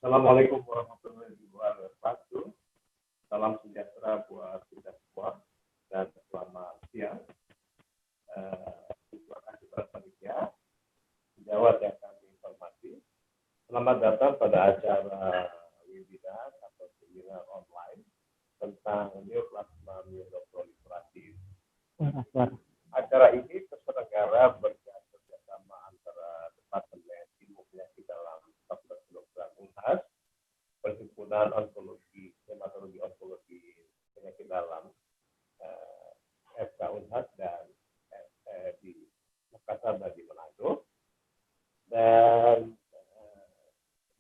Assalamualaikum warahmatullahi wabarakatuh. Salam sejahtera buat kita semua dan selamat siang. Terima kasih para panitia, sejawat yang kami hormati. Selamat datang pada acara webinar atau seminar online tentang neoplasma mieloproliferatif. Acara ini terselenggara berkat kerjasama antara Departemen Ilmu Penyakit Dalam Fakultas Kedokteran Unhas, Perhimpunan Onkologi, Hematologi Onkologi Penyakit Dalam FK Unhas dan di Makassar dan di Manado, dan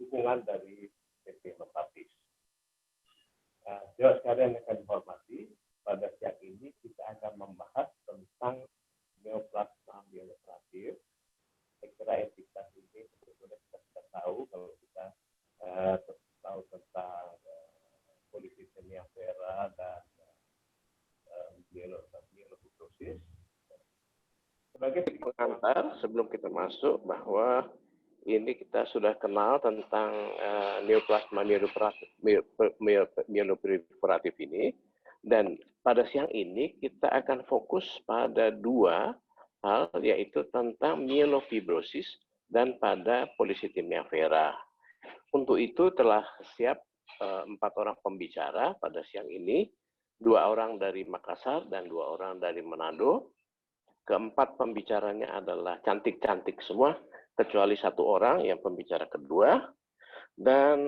dukungan dari PT Novartis. Sejauh sekalian yang akan dihormati, pada siang ini kita akan membahas tentang neoplasma mieloproliferatif. Saya kira entitas ini sebetulnya kita sudah tahu kalau kita tahu tentang polycythemia vera dan myelofibrosis. Sebagai pengantar sebelum kita masuk bahwa ini kita sudah kenal tentang neoplasma mieloproliferatif ini, dan pada siang ini kita akan fokus pada dua hal, yaitu tentang myelofibrosis dan pada polycythemia vera. Untuk itu telah siap 4 orang pembicara pada siang ini, 2 orang dari Makassar dan 2 orang dari Manado. Keempat pembicaranya adalah cantik-cantik semua, kecuali 1 orang yang pembicara kedua. Dan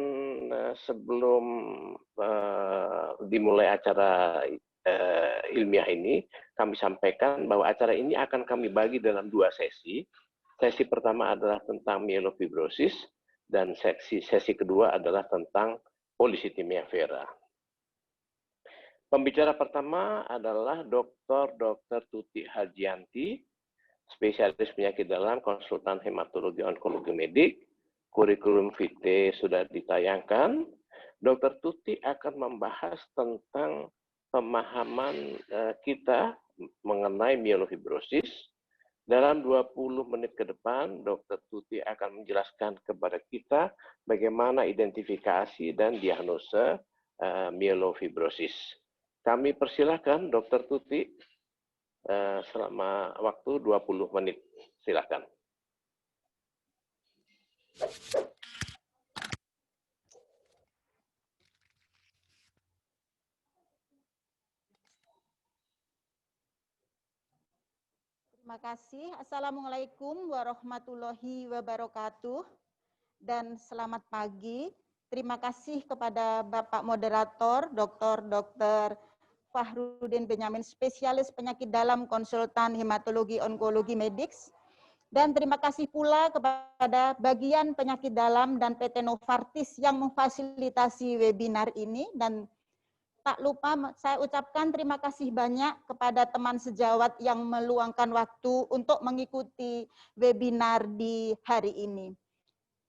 sebelum dimulai acara ilmiah ini, kami sampaikan bahwa acara ini akan kami bagi dalam 2 sesi. Sesi pertama adalah tentang myelofibrosis, dan sesi kedua adalah tentang polycythemia vera. Pembicara pertama adalah Dr. Tuti Harjianti, spesialis penyakit dalam, konsultan hematologi onkologi medik. Kurikulum vitae sudah ditayangkan. Dr. Tuti akan membahas tentang pemahaman kita mengenai myelofibrosis. Dalam 20 menit ke depan, Dr. Tuti akan menjelaskan kepada kita bagaimana identifikasi dan diagnosa myelofibrosis. Kami persilahkan Dr. Tuti selama waktu 20 menit. Silakan. Terima kasih. Assalamualaikum warahmatullahi wabarakatuh. Dan selamat pagi. Terima kasih kepada Bapak Moderator, Dr. Fahrudin Benyamin, spesialis penyakit dalam, konsultan hematologi onkologi medik. Dan terima kasih pula kepada bagian penyakit dalam dan PT Novartis yang memfasilitasi webinar ini. Dan tak lupa saya ucapkan terima kasih banyak kepada teman sejawat yang meluangkan waktu untuk mengikuti webinar di hari ini.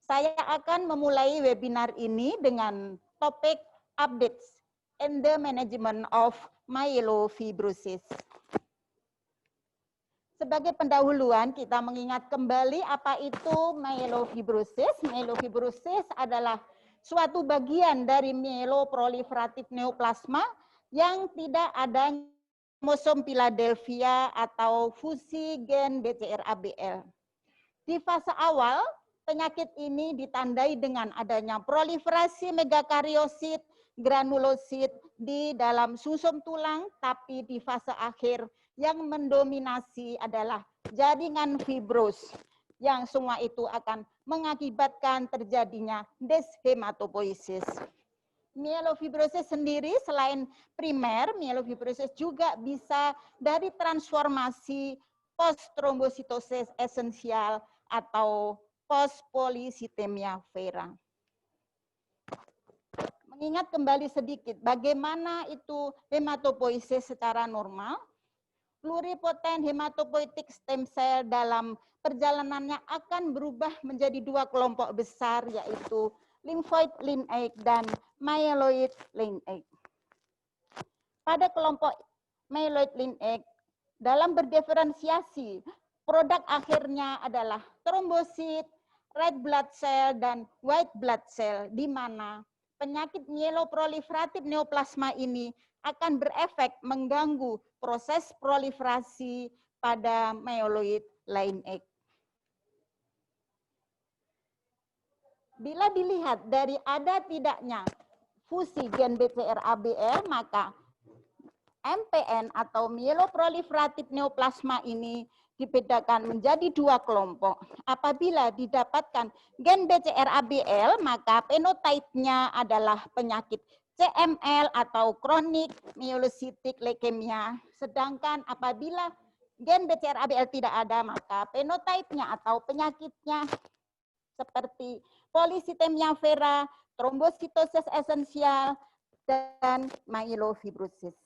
Saya akan memulai webinar ini dengan topik updates in the management of myelofibrosis. Sebagai pendahuluan, kita mengingat kembali apa itu myelofibrosis. Myelofibrosis adalah suatu bagian dari mieloproliferatif neoplasma yang tidak ada kromosom Philadelphia atau fusi gen BCR-ABL. Di fase awal, penyakit ini ditandai dengan adanya proliferasi megakariosit, granulosit di dalam susum tulang, tapi di fase akhir yang mendominasi adalah jaringan fibros, yang semua itu akan mengakibatkan terjadinya deshematopoiesis. Myelofibrosis sendiri selain primer, myelofibrosis juga bisa dari transformasi post-trombositosis esensial atau post-polycythemia vera. Mengingat kembali sedikit bagaimana itu hematopoiesis secara normal, pluripotent hematopoietic stem cell dalam perjalanannya akan berubah menjadi 2 kelompok besar, yaitu lymphoid lineage dan myeloid lineage. Pada kelompok myeloid lineage, dalam berdiferensiasi, produk akhirnya adalah trombosit, red blood cell dan white blood cell, di mana penyakit mieloproliferatif neoplasma ini akan berefek mengganggu proses proliferasi pada myeloid lineage. Bila dilihat dari ada tidaknya fusi gen BCR-ABL, maka MPN atau mieloproliferatif neoplasma ini dibedakan menjadi dua kelompok. Apabila didapatkan gen BCR-ABL, maka penotipenya adalah penyakit CML atau chronic myelocytic leukemia. Sedangkan apabila gen BCR-ABL tidak ada, maka penotipenya atau penyakitnya seperti polycythemia vera, trombositosis esensial, dan myelofibrosis.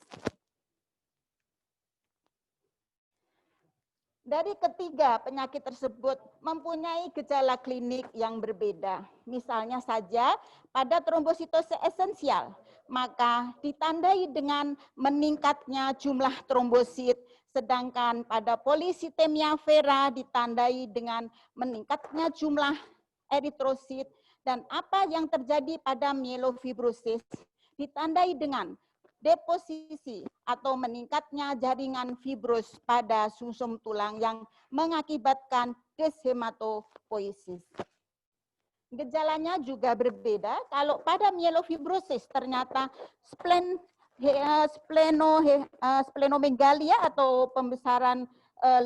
Dari ketiga penyakit tersebut mempunyai gejala klinik yang berbeda. Misalnya saja pada trombositosis esensial, maka ditandai dengan meningkatnya jumlah trombosit, sedangkan pada polycythemia vera ditandai dengan meningkatnya jumlah eritrosit, dan apa yang terjadi pada myelofibrosis ditandai dengan deposisi atau meningkatnya jaringan fibros pada sumsum tulang yang mengakibatkan deshematopoiesis. Gejalanya juga berbeda. Kalau pada myelofibrosis ternyata splenomegalia atau pembesaran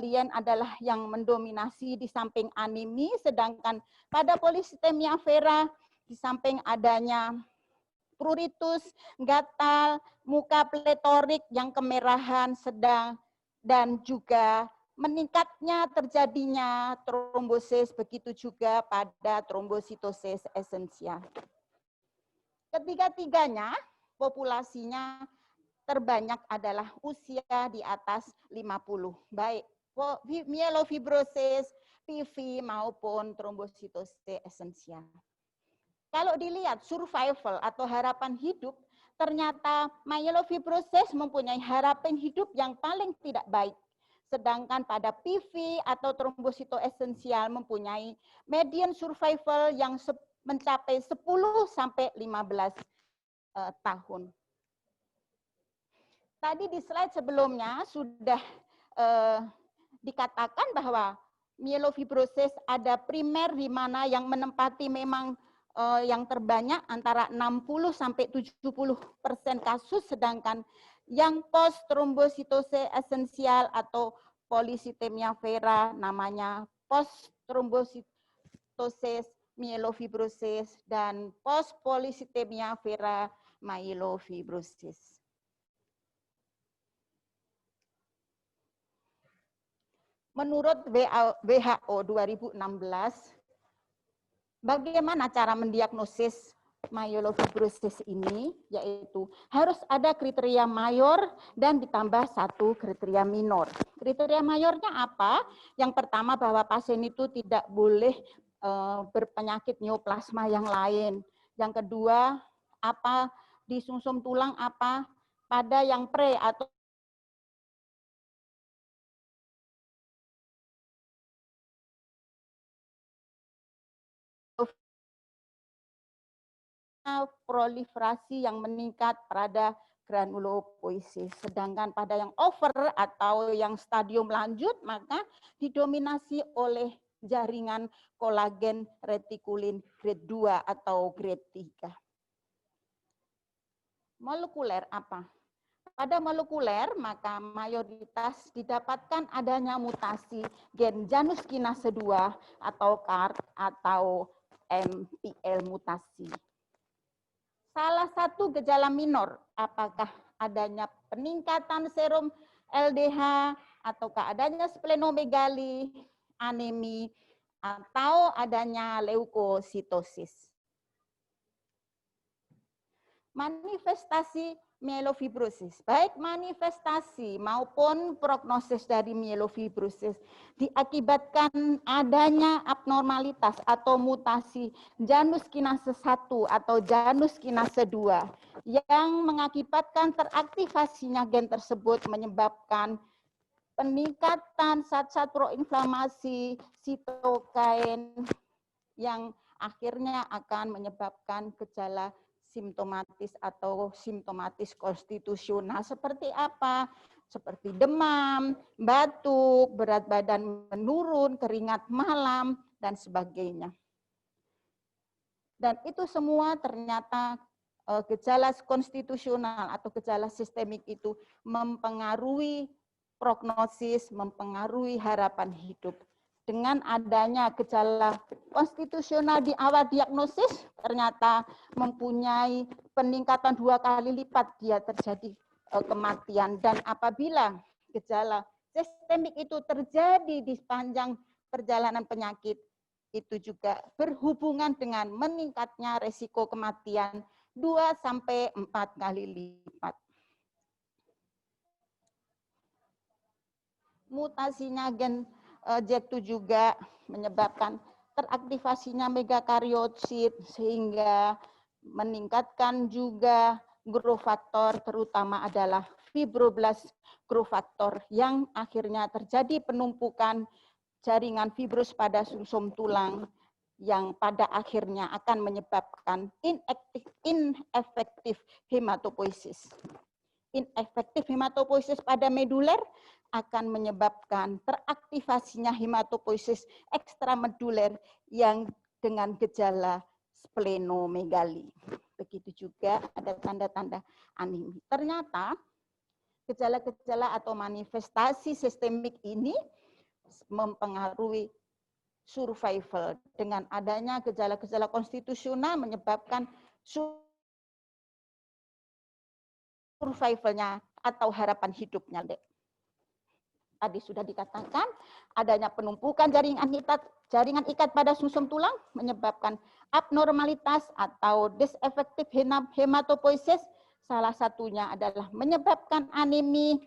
lien adalah yang mendominasi di samping anemi, sedangkan pada polycythemia vera di samping adanya pruritus, gatal, muka pletorik yang kemerahan sedang, dan juga meningkatnya terjadinya trombosis, begitu juga pada trombositosis esensial. Ketiga-tiganya populasinya terbanyak adalah usia di atas 50, baik myelofibrosis, PV maupun trombositosis esensial. Kalau dilihat survival atau harapan hidup, ternyata myelofibrosis mempunyai harapan hidup yang paling tidak baik. Sedangkan pada PV atau trombositosis esensial mempunyai median survival yang mencapai 10 sampai 15 tahun. Tadi di slide sebelumnya sudah dikatakan bahwa myelofibrosis ada primer di mana yang menempati memang yang terbanyak antara 60 sampai 70% kasus, sedangkan yang post trombositosis esensial atau polycythemia vera namanya post trombositosis myelofibrosis dan post polycythemia vera myelofibrosis. Menurut WHO 2016, bagaimana cara mendiagnosis myelofibrosis ini? Yaitu harus ada kriteria mayor dan ditambah satu kriteria minor. Kriteria mayornya apa? Yang pertama bahwa pasien itu tidak boleh berpenyakit neoplasma yang lain. Yang kedua, apa di sumsum tulang apa pada yang pre atau proliferasi yang meningkat pada granulopoiesis. Sedangkan pada yang over atau yang stadium lanjut, maka didominasi oleh jaringan kolagen retikulin grade 2 atau grade 3. Molekuler apa? Pada molekuler, maka mayoritas didapatkan adanya mutasi gen Janus kinase 2 atau CART atau MPL mutasi. Salah satu gejala minor, apakah adanya peningkatan serum LDH, ataukah adanya splenomegali, anemi, atau adanya leukositosis. Manifestasi myelofibrosis, baik manifestasi maupun prognosis dari myelofibrosis diakibatkan adanya abnormalitas atau mutasi Janus kinase 1 atau Janus kinase 2 yang mengakibatkan teraktivasinya gen tersebut menyebabkan peningkatan zat-zat proinflamasi, sitokain, yang akhirnya akan menyebabkan gejala simptomatis atau simptomatis konstitusional seperti apa? Seperti demam, batuk, berat badan menurun, keringat malam, dan sebagainya. Dan itu semua ternyata gejala konstitusional atau gejala sistemik itu mempengaruhi prognosis, mempengaruhi harapan hidup. Dengan adanya gejala konstitusional di awal diagnosis, ternyata mempunyai peningkatan 2 kali lipat dia terjadi kematian. Dan apabila gejala sistemik itu terjadi di sepanjang perjalanan penyakit, itu juga berhubungan dengan meningkatnya resiko kematian 2-4 kali lipat. Mutasinya gen Z2 juga menyebabkan teraktivasinya megakariosit sehingga meningkatkan juga growth factor, terutama adalah fibroblast growth factor yang akhirnya terjadi penumpukan jaringan fibrus pada sumsum tulang yang pada akhirnya akan menyebabkan inefektif hematopoiesis. Inefektif hematopoiesis pada meduler akan menyebabkan teraktivasinya hematopoiesis ekstrameduler yang dengan gejala splenomegali. Begitu juga ada tanda-tanda anemi. Ternyata gejala-gejala atau manifestasi sistemik ini mempengaruhi survival. Dengan adanya gejala-gejala konstitusional menyebabkan survivalnya atau harapan hidupnya. Tadi sudah dikatakan adanya penumpukan jaringan ikat pada sumsum tulang menyebabkan abnormalitas atau disefektif hematopoiesis. Salah satunya adalah menyebabkan anemi.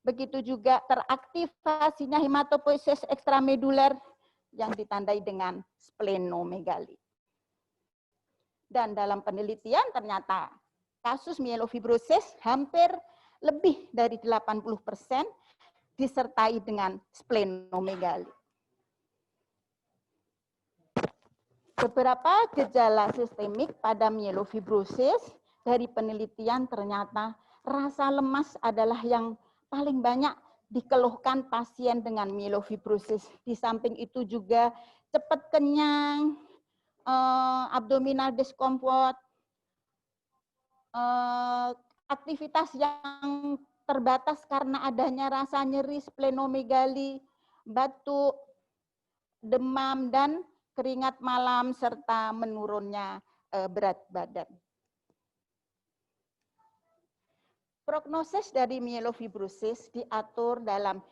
Begitu juga teraktivasinya hematopoiesis ekstrameduler yang ditandai dengan splenomegali. Dan dalam penelitian ternyata kasus myelofibrosis hampir lebih dari 80% disertai dengan splenomegali. Beberapa gejala sistemik pada myelofibrosis dari penelitian ternyata rasa lemas adalah yang paling banyak dikeluhkan pasien dengan myelofibrosis. Di samping itu juga cepat kenyang, abdominal discomfort, aktivitas yang terbatas karena adanya rasa nyeri, splenomegali, batuk, demam, dan keringat malam, serta menurunnya berat badan. Prognosis dari myelofibrosis diatur dalam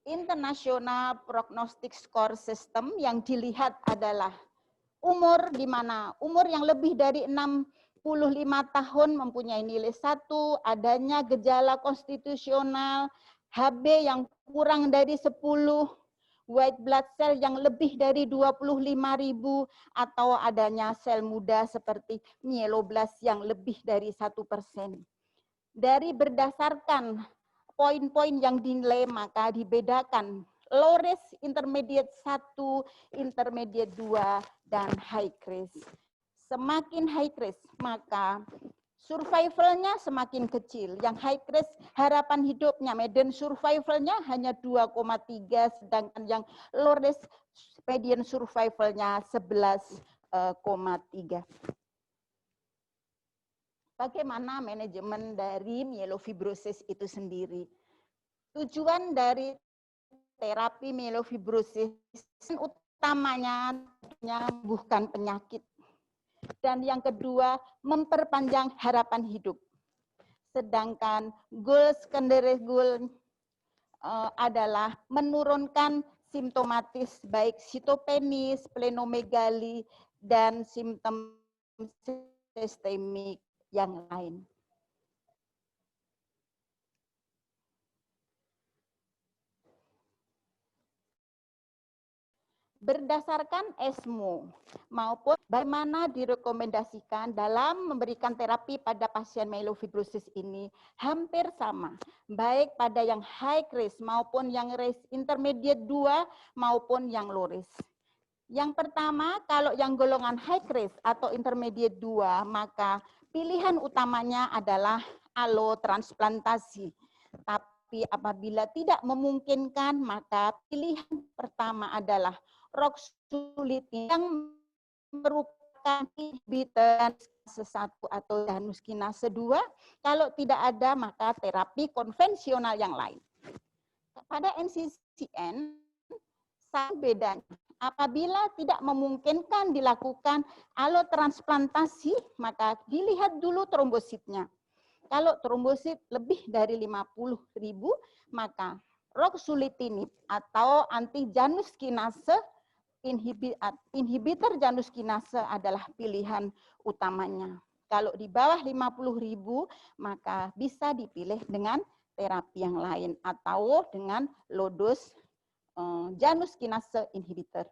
International Prognostic Score System yang dilihat adalah umur, di mana umur yang lebih dari 65 tahun mempunyai nilai 1, adanya gejala konstitusional, HB yang kurang dari 10, white blood cell yang lebih dari 25.000, atau adanya sel muda seperti mieloblast yang lebih dari 1%. Dari berdasarkan poin-poin yang dinilai maka dibedakan low risk, intermediate 1, intermediate 2, dan high risk. Semakin high risk maka survivalnya semakin kecil. Yang high risk harapan hidupnya, median survivalnya hanya 2,3, sedangkan yang low risk median survivalnya 11,3. Bagaimana manajemen dari myelofibrosis itu sendiri? Tujuan dari terapi myelofibrosis utamanya menyembuhkan penyakit. Dan yang kedua, memperpanjang harapan hidup. Sedangkan goal secondary goal adalah menurunkan simptomatis baik sitopeni, splenomegali, dan simptom sistemik yang lain. Berdasarkan ESMO maupun bagaimana direkomendasikan dalam memberikan terapi pada pasien myelofibrosis ini hampir sama, baik pada yang high risk maupun yang risk intermediate 2 maupun yang low risk. Yang pertama, kalau yang golongan high risk atau intermediate 2, maka pilihan utamanya adalah allotransplantasi. Tapi apabila tidak memungkinkan, maka pilihan pertama adalah ruxolitinib yang merupakan inhibitor kinase 1 atau Janus kinase 2. Kalau tidak ada, maka terapi konvensional yang lain. Pada NCCN, sama bedanya. Apabila tidak memungkinkan dilakukan allotransplantasi, maka dilihat dulu trombositnya. Kalau trombosit lebih dari 50.000, maka ruxolitinib atau anti Janus kinase inhibitor Janus kinase adalah pilihan utamanya. Kalau di bawah 50.000, maka bisa dipilih dengan terapi yang lain atau dengan low dose Janus kinase inhibitor.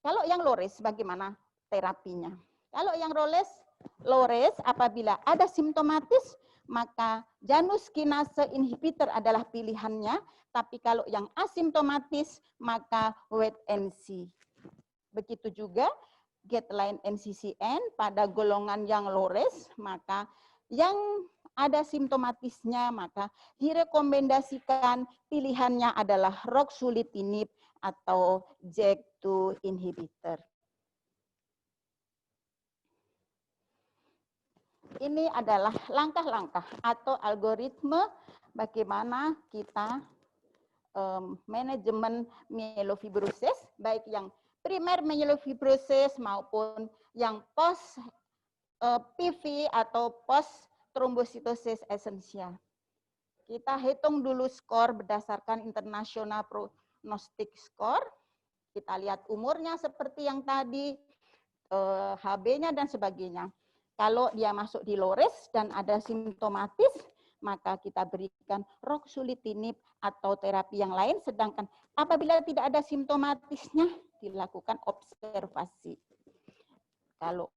Kalau yang low risk bagaimana terapinya? Kalau yang low risk apabila ada simptomatis, maka Janus kinase inhibitor adalah pilihannya, tapi kalau yang asimptomatis, maka wait and see. Begitu juga guideline NCCN pada golongan yang low risk, maka yang ada simptomatisnya, maka direkomendasikan pilihannya adalah ruxolitinib atau JAK2 inhibitor. Ini adalah langkah-langkah atau algoritme bagaimana kita manajemen myelofibrosis, baik yang primer myelofibrosis maupun yang post PV atau post trombositosis esensial. Kita hitung dulu skor berdasarkan international prognostic score. Kita lihat umurnya seperti yang tadi, HB-nya dan sebagainya. Kalau dia masuk di low risk dan ada simptomatis, maka kita berikan ruxolitinib atau terapi yang lain, sedangkan apabila tidak ada simptomatisnya, dilakukan observasi. Kalau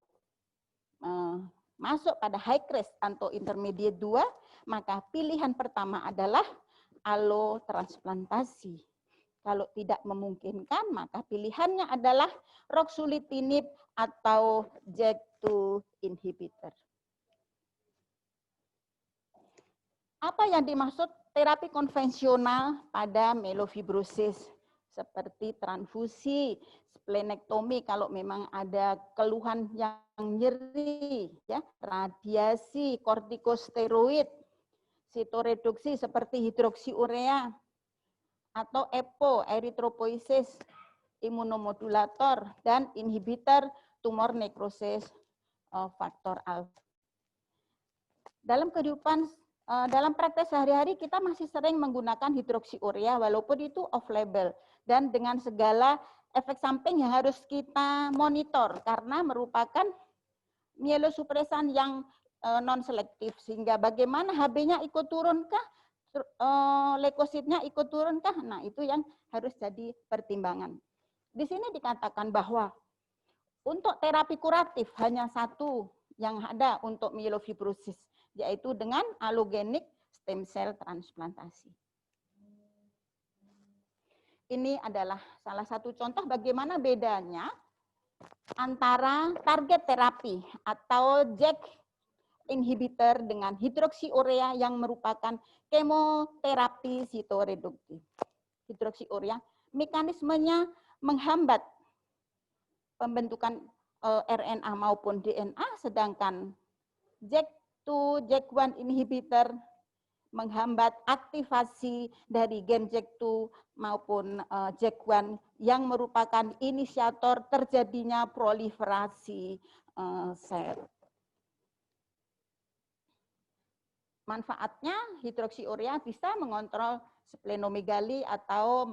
masuk pada high risk atau intermediate 2, maka pilihan pertama adalah allotransplantasi. Kalau tidak memungkinkan, maka pilihannya adalah ruxolitinib atau JAK2 inhibitor. Apa yang dimaksud terapi konvensional pada myelofibrosis? Seperti transfusi, splenektomi kalau memang ada keluhan yang nyeri, ya, radiasi, kortikosteroid, sitoreduksi seperti hidroksiurea, atau EPO, eritropoiesis, imunomodulator, dan inhibitor tumor nekrosis faktor alfa. Dalam kehidupan dalam praktek sehari-hari kita masih sering menggunakan hidroksiurea walaupun itu off label dan dengan segala efek samping yang harus kita monitor karena merupakan mielosupresan yang non selektif, sehingga bagaimana HB-nya ikut turunkah, leukositnya ikut turunkah, nah itu yang harus jadi pertimbangan. Di sini dikatakan bahwa untuk terapi kuratif hanya satu yang ada untuk myelofibrosis, yaitu dengan allogeneic stem cell transplantasi. Ini adalah salah satu contoh bagaimana bedanya antara target terapi atau JAK inhibitor dengan hidroksiurea yang merupakan kemoterapi sitoreduktif. Hidroksiurea mekanismenya menghambat pembentukan RNA maupun DNA, sedangkan JAK2, JAK1 inhibitor menghambat aktivasi dari gen JAK2 maupun JAK1 yang merupakan inisiator terjadinya proliferasi sel. Manfaatnya hidroksiurea bisa mengontrol splenomegali atau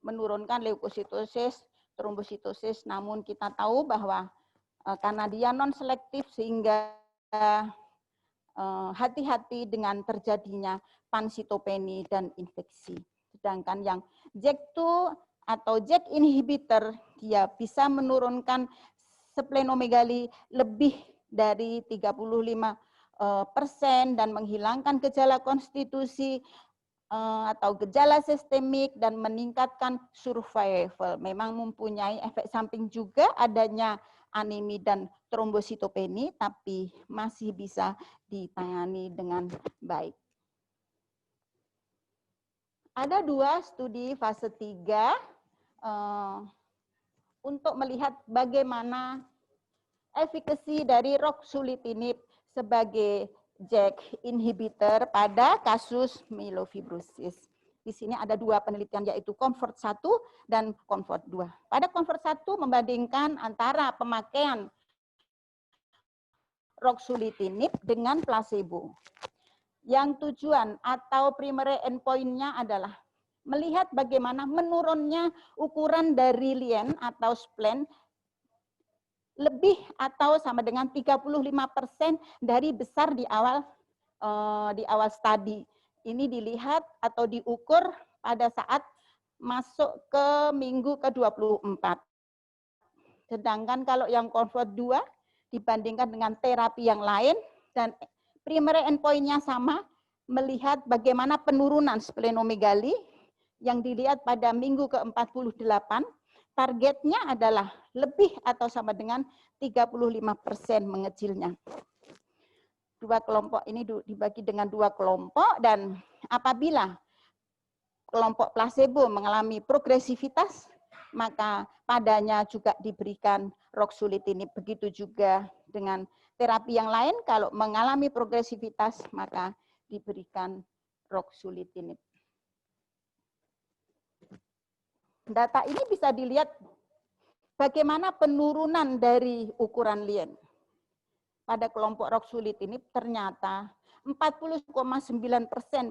menurunkan leukositosis, trombositosis, namun kita tahu bahwa karena dia non selektif sehingga hati-hati dengan terjadinya pansitopeni dan infeksi. Sedangkan yang JAK2 atau JAK inhibitor dia bisa menurunkan splenomegali lebih dari 35% dan menghilangkan gejala konstitusi atau gejala sistemik dan meningkatkan survival. Memang mempunyai efek samping juga adanya anemi dan trombositopeni, tapi masih bisa ditangani dengan baik. Ada 2 studi fase 3 untuk melihat bagaimana efikasi dari ruxolitinib sebagai JAK inhibitor pada kasus myelofibrosis. Di sini ada 2 penelitian, yaitu COMFORT 1 dan COMFORT 2. Pada COMFORT 1 membandingkan antara pemakaian ruxolitinib dengan placebo. Yang tujuan atau primary endpoint-nya adalah melihat bagaimana menurunnya ukuran dari lien atau spleen lebih atau sama dengan 35% dari besar di awal studi. Ini dilihat atau diukur pada saat masuk ke minggu ke-24. Sedangkan kalau yang COMFORT 2 dibandingkan dengan terapi yang lain dan primary endpoint-nya sama, melihat bagaimana penurunan splenomegali yang dilihat pada minggu ke-48, targetnya adalah lebih atau sama dengan 35% mengecilnya. 2 kelompok ini dibagi dengan 2 kelompok, dan apabila kelompok placebo mengalami progresivitas, maka padanya juga diberikan ruxolitinib. Begitu juga dengan terapi yang lain, kalau mengalami progresivitas, maka diberikan ruxolitinib. Data ini bisa dilihat bagaimana penurunan dari ukuran lien. Pada kelompok ruxolitinib ternyata 40,9%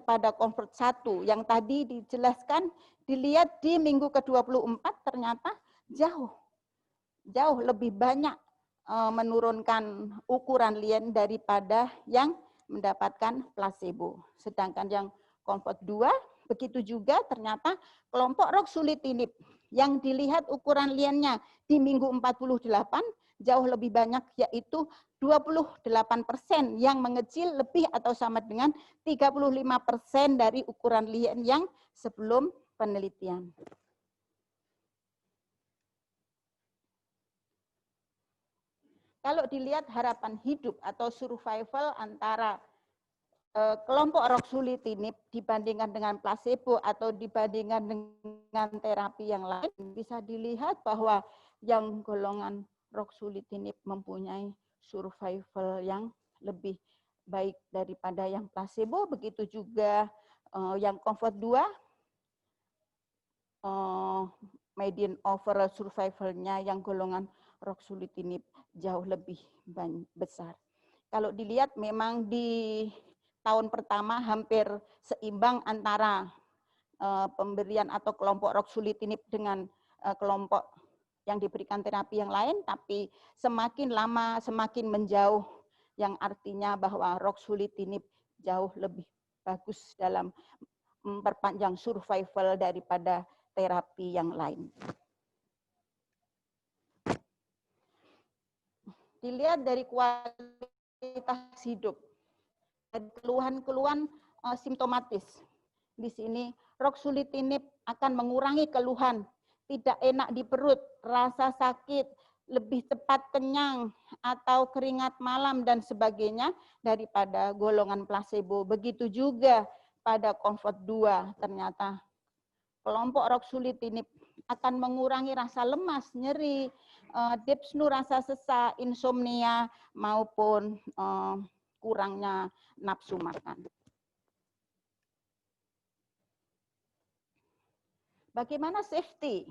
pada COMFORT 1 yang tadi dijelaskan, dilihat di minggu ke-24 ternyata jauh lebih banyak menurunkan ukuran lien daripada yang mendapatkan placebo. Sedangkan yang COMFORT 2 begitu juga ternyata kelompok ruxolitinib yang dilihat ukuran liennya di minggu 48 jauh lebih banyak, yaitu 28% yang mengecil lebih atau sama dengan 35% dari ukuran lien yang sebelum penelitian. Kalau dilihat harapan hidup atau survival antara kelompok ruxolitinib dibandingkan dengan placebo atau dibandingkan dengan terapi yang lain, bisa dilihat bahwa yang golongan ruxolitinib mempunyai survival yang lebih baik daripada yang placebo. Begitu juga yang COMFORT 2, median overall survival-nya yang golongan ruxolitinib jauh lebih besar. Kalau dilihat memang di tahun pertama hampir seimbang antara pemberian atau kelompok ruxolitinib dengan kelompok yang diberikan terapi yang lain, tapi semakin lama semakin menjauh, yang artinya bahwa ruxolitinib jauh lebih bagus dalam memperpanjang survival daripada terapi yang lain. Dilihat dari kualitas hidup, keluhan-keluhan simptomatis. Di sini ruxolitinib akan mengurangi keluhan tidak enak di perut, rasa sakit, lebih cepat kenyang, atau keringat malam dan sebagainya daripada golongan placebo. Begitu juga pada COMFORT 2 ternyata kelompok ruxolitinib akan mengurangi rasa lemas, nyeri, dyspnea, rasa sesak, insomnia, maupun kurangnya nafsu makan. Bagaimana safety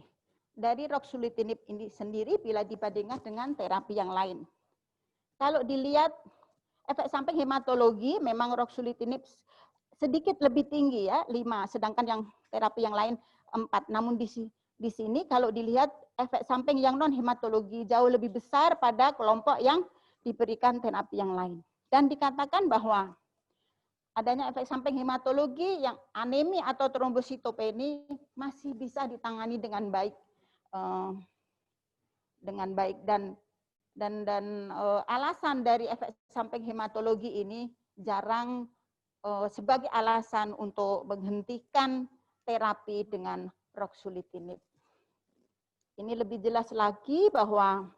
dari ruxolitinib ini sendiri bila dibandingkan dengan terapi yang lain? Kalau dilihat efek samping hematologi, memang ruxolitinib sedikit lebih tinggi ya, 5, sedangkan yang terapi yang lain 4. Namun di sini kalau dilihat efek samping yang non hematologi jauh lebih besar pada kelompok yang diberikan terapi yang lain. Dan dikatakan bahwa adanya efek samping hematologi yang anemi atau trombositopeni masih bisa ditangani dengan baik, dan alasan dari efek samping hematologi ini jarang sebagai alasan untuk menghentikan terapi dengan ruxolitinib. Ini lebih jelas lagi bahwa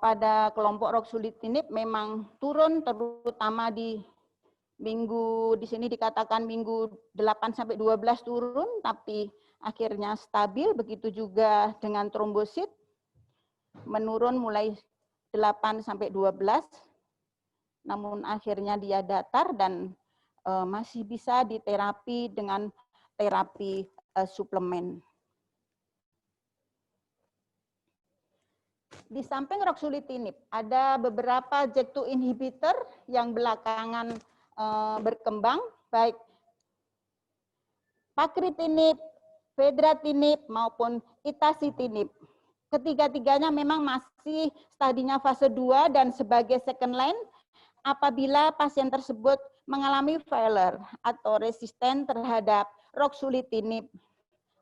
pada kelompok ruxolitinib memang turun, terutama di sini dikatakan minggu 8 sampai 12 turun, tapi akhirnya stabil. Begitu juga dengan trombosit, menurun mulai 8 sampai 12, namun akhirnya dia datar dan masih bisa diterapi dengan terapi suplemen. Di samping ruxolitinib, ada beberapa JAK2 inhibitor yang belakangan berkembang, baik pacritinib, fedratinib, maupun itacitinib. Ketiga-tiganya memang masih stadinya fase 2 dan sebagai second line apabila pasien tersebut mengalami failure atau resisten terhadap ruxolitinib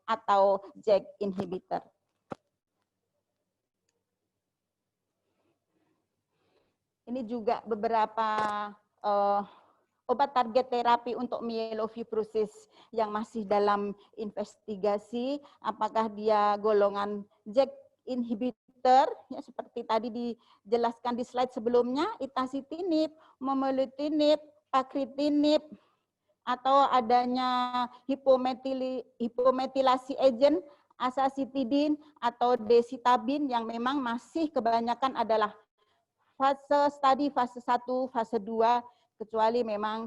atau JAK inhibitor. Ini juga beberapa obat target terapi untuk myelofibrosis yang masih dalam investigasi, apakah dia golongan JAK inhibitor, ya, seperti tadi dijelaskan di slide sebelumnya, itacitinib, momelotinib, pacritinib, atau adanya hipometilasi agent, azacitidin, atau desitabin yang memang masih kebanyakan adalah fase 1, fase 2, kecuali memang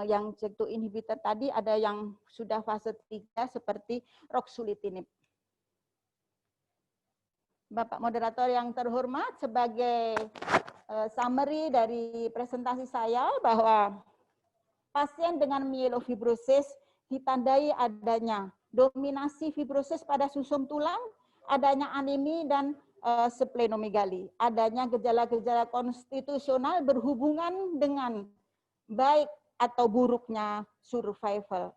yang JAK2 inhibitor tadi ada yang sudah fase 3 seperti ruxolitinib. Bapak moderator yang terhormat, sebagai summary dari presentasi saya bahwa pasien dengan myelofibrosis ditandai adanya dominasi fibrosis pada sumsum tulang, adanya anemi dan splenomegali, adanya gejala-gejala konstitusional berhubungan dengan baik atau buruknya survival.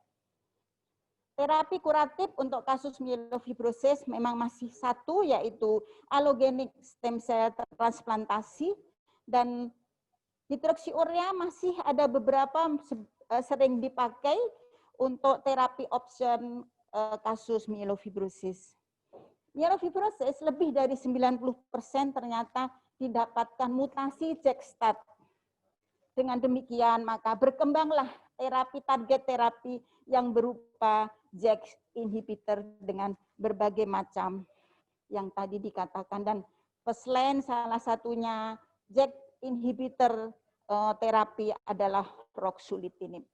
Terapi kuratif untuk kasus myelofibrosis memang masih satu, yaitu allogeneic stem cell transplantasi, dan hidroksiurea masih ada beberapa sering dipakai untuk terapi option kasus myelofibrosis. Myelofibrosis lebih dari 90% ternyata didapatkan mutasi JAK-STAT. Dengan demikian maka berkembanglah terapi target terapi yang berupa JAK inhibitor dengan berbagai macam yang tadi dikatakan, dan selain salah satunya JAK inhibitor terapi adalah ruxolitinib.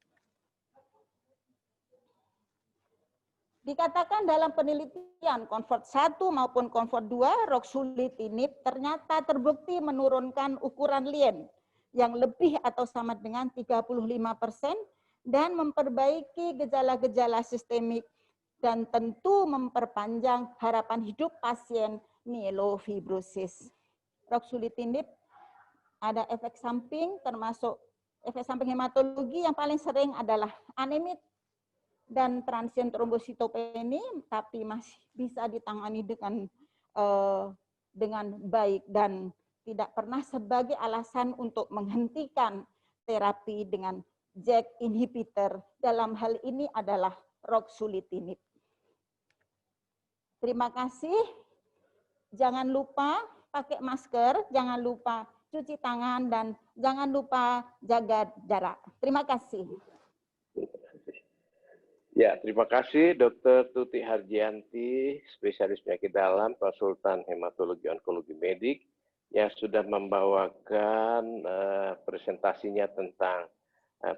Dikatakan dalam penelitian Comfort 1 maupun Comfort 2, ruxolitinib ternyata terbukti menurunkan ukuran lien yang lebih atau sama dengan 35% dan memperbaiki gejala-gejala sistemik dan tentu memperpanjang harapan hidup pasien myelofibrosis. Ruxolitinib ada efek samping, termasuk efek samping hematologi yang paling sering adalah anemia dan transient trombositopeni, tapi masih bisa ditangani dengan baik dan tidak pernah sebagai alasan untuk menghentikan terapi dengan JAK inhibitor. Dalam hal ini adalah ruxolitinib. Terima kasih. Jangan lupa pakai masker, jangan lupa cuci tangan, dan jangan lupa jaga jarak. Terima kasih. Ya, terima kasih Dr. Tuti Harjianti, spesialis penyakit dalam, konsultan hematologi onkologi medik, yang sudah membawakan presentasinya tentang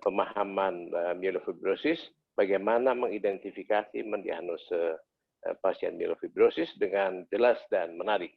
pemahaman myelofibrosis, bagaimana mengidentifikasi, mendiagnosa pasien myelofibrosis dengan jelas dan menarik.